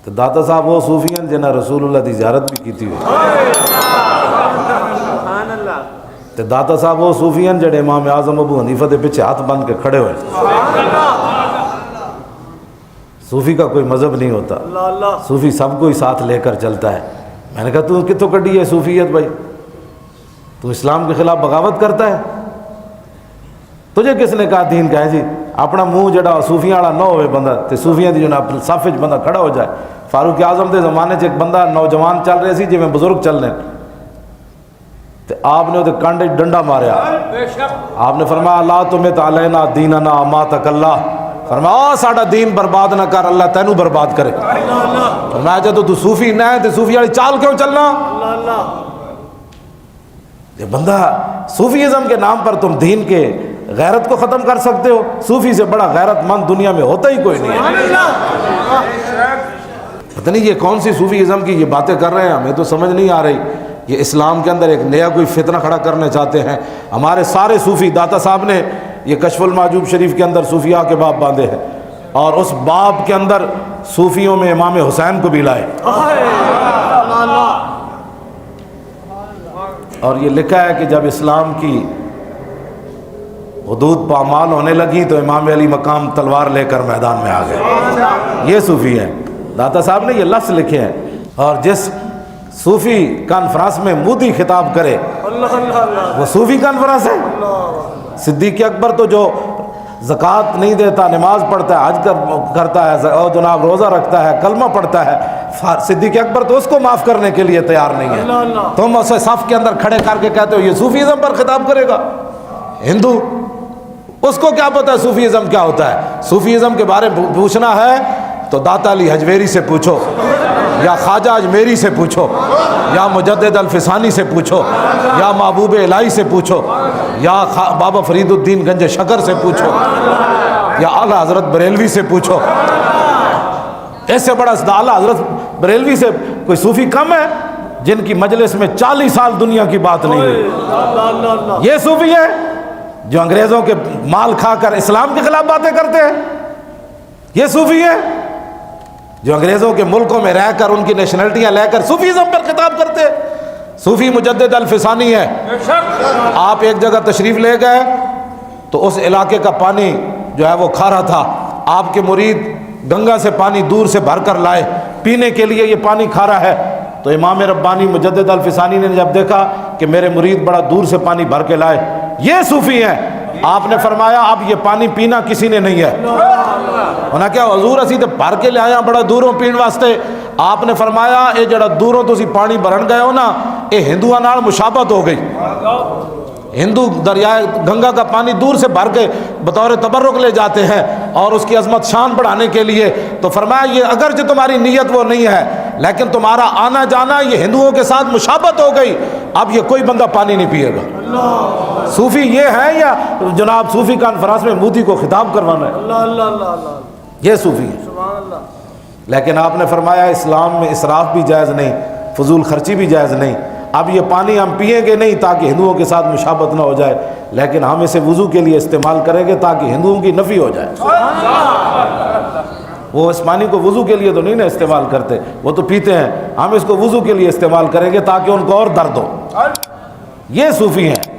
تو داتا صاحب وہ صوفی ہیں جنہیں رسول اللہ دی زیارت بھی کیتی ہوئی. تو داتا صاحب وہ صوفی ہیں جڑے امام اعظم ابو حنیفہ دے پیچھے ہاتھ بند کے کھڑے ہوئے. صوفی کا کوئی مذہب نہیں ہوتا, صوفی سب کو ہی ساتھ لے کر چلتا ہے. میں نے کہا تو کتوں کڈی ہے صوفیت بھائی؟ تو اسلام کے خلاف بغاوت کرتا ہے. تجھے کس نے کہا دین کا ہے جی؟ اپنا منہ جڑا صوفیاں والا نہ ہوئے بندہ تے صوفیاں دی جناب صف وچ بندہ کھڑا ہو جائے. فاروق اعظم دے زمانے چ ایک بندہ نوجوان چل رہے سی جویں بزرگ چل رہے, تے آپ نے وہ کنڈے ڈنڈا ماریا. آپ نے فرمایا لا تمت علینا دیننا اماتک اللہ, فرمایا ساڈا دین برباد نہ کر, اللہ تینوں برباد کرے. فرمایا جب تو صوفی نہ ہے تے صوفی والی چال کیوں چلنا؟ یہ بندہ صوفیزم کے نام پر تم دین کے غیرت کو ختم کر سکتے ہو. صوفی سے بڑا غیرت مند دنیا میں ہوتا ہی کوئی نہیں ہے. پتہ نہیں یہ کون سی صوفیزم کی یہ باتیں کر رہے ہیں, ہمیں تو سمجھ نہیں آ رہی. یہ اسلام کے اندر ایک نیا کوئی فتنہ کھڑا کرنا چاہتے ہیں. ہمارے سارے صوفی, داتا صاحب نے یہ کشف المعجوب شریف کے اندر صوفیاء کے باب باندھے ہیں, اور اس باب کے اندر صوفیوں میں امام حسین کو بھی لائے. اور یہ لکھا ہے کہ جب اسلام کی حدود پامال ہونے لگی تو امام علی مقام تلوار لے کر میدان میں آ گئے. یہ صوفی ہیں. داتا صاحب نے یہ لفظ لکھے ہیں. اور جس صوفی کانفرنس میں مودی خطاب کرے وہ صوفی کانفرنس ہے. صدیق اکبر تو جو زکوٰۃ نہیں دیتا, نماز پڑھتا ہے, حج کرتا ہے, اور جناب روزہ رکھتا ہے, کلمہ پڑھتا ہے, صدیق اکبر تو اس کو معاف کرنے کے لیے تیار نہیں ہے. تم اسے صف کے اندر کھڑے کر کے کہتے ہو یہ صوفیزم پر خطاب کرے گا. ہندو, اس کو کیا پتا ہے صوفیزم کیا ہوتا ہے؟ صوفیزم کے بارے میں پوچھنا ہے تو داتا علی حجویری سے پوچھو, یا خواجہ اجمیری سے پوچھو, یا مجدد الفسانی سے پوچھو, یا محبوب الہی سے پوچھو, یا بابا فرید الدین گنج شکر سے پوچھو, یا اعلیٰ حضرت بریلوی سے پوچھو. اس سے بڑا اعلیٰ حضرت بریلوی سے کوئی صوفی کم ہے جن کی مجلس میں 40 سال دنیا کی بات نہیں ہوئی؟ یہ صوفی ہے جو انگریزوں کے مال کھا کر اسلام کے خلاف باتیں کرتے ہیں. یہ صوفی ہے جو انگریزوں کے ملکوں میں رہ کر ان کی نیشنلٹیاں لے کر صوفیزم پر خطاب کرتے ہیں. صوفی مجدد الفسانی ہے. آپ ایک جگہ تشریف لے گئے تو اس علاقے کا پانی جو ہے وہ کھارا تھا. آپ کے مرید گنگا سے پانی دور سے بھر کر لائے پینے کے لیے, یہ پانی کھارا ہے. تو امام ربانی مجدد الفسانی نے جب دیکھا کہ میرے مرید بڑا دور سے پانی بھر کے لائے, یہ صوفی ہیں, آپ نے فرمایا اب یہ پانی پینا کسی نے نہیں ہے. انہاں کیا حضور اسی تے بھر کے لے آیا بڑا دوروں پین واسطے. آپ نے فرمایا اے جڑا دوروں تسی پانی بھرن گئے ہو نا, اے ہندوؤں نال مشابہت ہو گئی. ہندو دریائے گنگا کا پانی دور سے بھر کے بطور تبرک لے جاتے ہیں اور اس کی عظمت شان بڑھانے کے لیے. تو فرمایا یہ اگرچہ تمہاری نیت وہ نہیں ہے لیکن تمہارا آنا جانا یہ ہندوؤں کے ساتھ مشابہت ہو گئی, اب یہ کوئی بندہ پانی نہیں پیے گا. صوفی یہ ہے یا جناب صوفی کانفرنس میں مودی کو خطاب کروانا ہے؟ یہ صوفی ہے. لیکن آپ نے فرمایا اسلام میں اسراف بھی جائز نہیں, فضول خرچی بھی جائز نہیں. اب یہ پانی ہم پئیں گے نہیں تاکہ ہندوؤں کے ساتھ مشابہت نہ ہو جائے, لیکن ہم اسے وضو کے لیے استعمال کریں گے تاکہ ہندوؤں کی نفی ہو جائے. وہ اس پانی کو وضو کے لیے تو نہیں نا استعمال کرتے, وہ تو پیتے ہیں. ہم اس کو وضو کے لیے استعمال کریں گے تاکہ ان کو اور درد ہو. یہ صوفی ہیں.